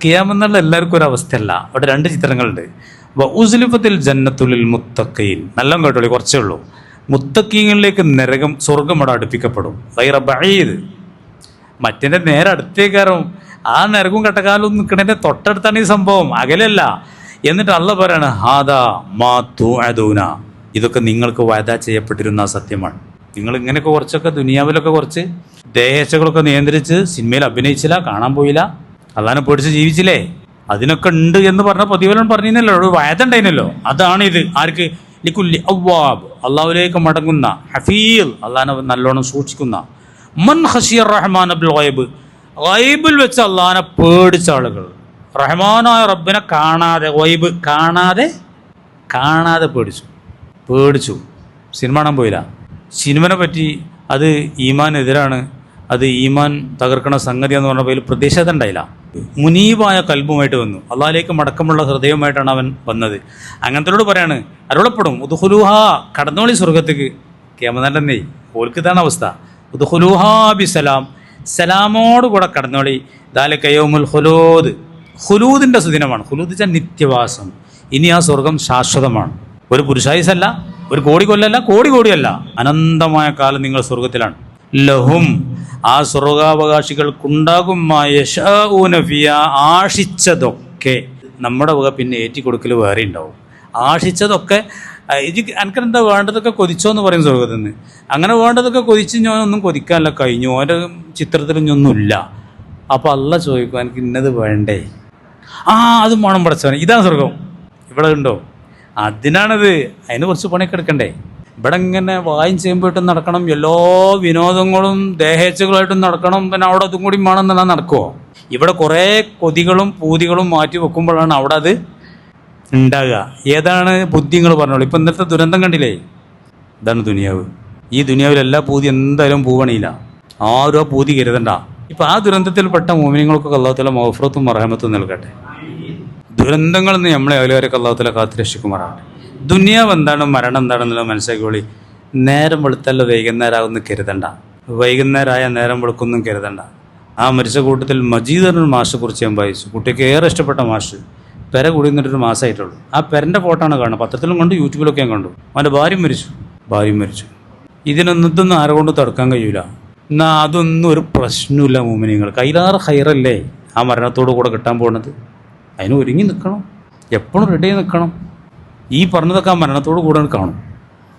ഖിയാമെന്നുള്ള എല്ലാവർക്കും ഒരു അവസ്ഥയല്ല. അവിടെ രണ്ട് ചിത്രങ്ങളുണ്ട്. ഉസ്ലിഫത്തിൽ ജന്നത്തുലിൽ മുത്തഖീൻ, നല്ല കേട്ടോളി, കുറച്ചേ ഉള്ളൂ. മുത്തഖീങ്ങളിലേക്ക് നരകം, സ്വർഗം അവിടെ അടുപ്പിക്കപ്പെടും. ഗൈറ ബഈദ്, മറ്റേ നേരെ അടുത്തേക്കാരും. ആ നരകവും കട്ടക്കാലവും നിൽക്കണതിൻ്റെ തൊട്ടടുത്താണ് ഈ സംഭവം, അകലല്ല. എന്നിട്ട് അള്ളാഹ് പറയാണ് ഹാദാ മാ തുഅദൂന, ഇതൊക്കെ നിങ്ങൾക്ക് വഅദ ചെയ്യപ്പെട്ടിരുന്ന സത്യമാണ്. നിങ്ങൾ ഇങ്ങനെയൊക്കെ കുറച്ചൊക്കെ ദുനിയാവിലൊക്കെ കുറച്ച് ദേഹേച്ഛകളൊക്കെ നിയന്ത്രിച്ച് സിനിമയിൽ അഭിനയിച്ചില്ല, കാണാൻ പോയില്ല, അള്ളാഹിനെ പേടിച്ച് ജീവിച്ചില്ലേ, അതിനൊക്കെ ഉണ്ട് എന്ന് പറഞ്ഞ പ്രതിഫലം പറഞ്ഞിരുന്നല്ലോ, ഒരു വഅദ ഉണ്ടായിരുന്നല്ലോ. അതാണ് ഇത്. ആർക്ക്? ലികുല്ലി അവ്വാബ്, അള്ളാഹുലേക്ക് മടങ്ങുന്ന, ഹഫീൽ, അള്ളാഹിനെ നല്ലോണം സൂക്ഷിക്കുന്ന, മൻ ഖശിയർ റഹ്മാന ബിൽ ഗൈബ്, ഗൈബിൽ വെച്ച് അള്ളാഹിനെ പേടിച്ച ആളുകൾ. റഹ്മാനായ റബ്ബിനെ കാണാതെ, ഗൈബ് കാണാതെ പേടിച്ചു. സിനിമ കാണാൻ പോയില്ല. സിനിമനെ പറ്റി അത് ഈമാനെതിരാണ്, അത് ഈമാൻ തകർക്കണ സംഗതി എന്ന് പറഞ്ഞ പേരിൽ പ്രതിഷേധം ഉണ്ടായില്ല. മുനീബായ കൽബുമായിട്ട് വന്നു, അള്ളാഹിലേക്ക് മടക്കമുള്ള ഹൃദയവുമായിട്ടാണ് അവൻ വന്നത്. അങ്ങനത്തോട് പറയാണ്, അരുളപ്പെടും ഉദ്ഖുലൂഹ, കടന്നോളി സ്വർഗത്തേക്ക്. ഖിയാമത്തന്നെ ഓൽക്ക് ഇതാണ് അവസ്ഥ. ഉദ്ഖുലൂഹാ ബിസലാം, സലാമോടുകൂടെ കടന്നോളി. ദാലിക യൗമുൽ ഖുലൂദ്, ഖുലൂദിൻ്റെ സുദിനമാണ്. ഖുലൂദ് വെച്ചാൽ നിത്യവാസം. ഇനി ആ സ്വർഗം ശാശ്വതമാണ്. ഒരു പുരുഷായുസല്ല, ഒരു കോടി കൊല്ലല്ല, കോടിയല്ല, അനന്തമായ കാലം നിങ്ങൾ സ്വർഗത്തിലാണ്. ലഹും, ആ സ്വർഗാവകാശികൾക്കുണ്ടാകും യശഊന ഫിഹാ, ആശിച്ചതൊക്കെ. നമ്മുടെ വക പിന്നെ ഏറ്റിക്കൊടുക്കൽ വേറെ ഉണ്ടാവും. ആശിച്ചതൊക്കെ എനിക്കെന്താ വേണ്ടതൊക്കെ കൊതിച്ചോ എന്ന് പറയും സ്വർഗത്തിൽ നിന്ന്. അങ്ങനെ വേണ്ടതൊക്കെ കൊതിച്ച് ഞാൻ ഒന്നും കൊതിക്കാനല്ല കഴിഞ്ഞു, ഓൻ്റെ ചിത്രത്തിലൊന്നുമില്ല. അപ്പോൾ അള്ളാഹ് ചോദിക്കും, എനിക്ക് ഇന്നത് വേണ്ടേ? അത് വേണം പടച്ചവനെ. ഇതാണ് സ്വർഗം. ഇവിടെ ഉണ്ടോ? അതിനാണത്. അതിന് കുറച്ച് പണിയൊക്കെ എടുക്കണ്ടേ? ഇവിടെ ഇങ്ങനെ വായും ചെയ്യുമ്പോയിട്ടും നടക്കണം, എല്ലാ വിനോദങ്ങളും ദേഹേച്ഛകളായിട്ടും നടക്കണം, പിന്നെ അവിടെ അതും കൂടി വേണമെന്നാ നടക്കുമോ? ഇവിടെ കുറേ കൊതികളും പൂതികളും മാറ്റി വെക്കുമ്പോഴാണ് അവിടെ അത് ഉണ്ടാകുക. ഏതാണ് ബുദ്ധി? നിങ്ങൾ പറഞ്ഞോളൂ. ഇപ്പം ഇന്നത്തെ ദുരന്തം കണ്ടില്ലേ? ഇതാണ് ദുനിയാവ്. ഈ ദുനിയാവിൽ എല്ലാ പൂതി എന്തായാലും പൂവണിയില്ല. ആരോ പൂതി കരുതണ്ട. ഇപ്പം ആ ദുരന്തത്തിൽപ്പെട്ട മോമിനിങ്ങൾക്കൊക്കെ അല്ലാഹു തആല മഗ്ഫിറത്തും മർഹമത്തും നൽകട്ടെ. ദുരന്തങ്ങളിൽ നിന്ന് നമ്മളെ അയലുകാരൊക്കെ അല്ലാഹു തആല കാത്ത് രക്ഷിക്കുമാറാകട്ടെ. ദുനിയാവ് എന്താണ്, മരണം എന്താണെന്നുള്ളത് മനസ്സിലാക്കിക്കോളി. നേരം വെളുത്തല്ല വൈകുന്നേരമാകുന്നു കരുതണ്ട, വൈകുന്നേരമായ നേരം വെളുക്കൊന്നും കരുതണ്ട. ആ മരിച്ച കൂട്ടത്തിൽ മജീദ് മാഷെ കുറിച്ച് ഞാൻ വായിച്ചു. കുട്ടിക്ക് ഏറെ ഇഷ്ടപ്പെട്ട മാഷ്. പെര കൂടി നിന്നിട്ടൊരു മാസമായിട്ടുള്ളൂ. ആ പെരൻ്റെ ഫോട്ടോയാണ് കാണുന്നത്. പത്രത്തിലും കണ്ടു, യൂട്യൂബിലൊക്കെ ഞാൻ കണ്ടു. അവൻ്റെ ഭാര്യയും മരിച്ചു. ഇതിനൊന്നും ആരെ കൊണ്ട് തടുക്കാൻ കഴിയൂല. എന്നാൽ അതൊന്നും ഒരു പ്രശ്നമില്ല. മോമിനിങ്ങൾ കൈലാറ് ഹൈറല്ലേ ആ മരണത്തോടു കൂടെ കിട്ടാൻ പോകുന്നത്. അതിന് ഒരുങ്ങി നിൽക്കണം, എപ്പോഴും റെഡി നിൽക്കണം. ഈ പറഞ്ഞതൊക്കെ ആ മരണത്തോടു കൂടെ കാണും.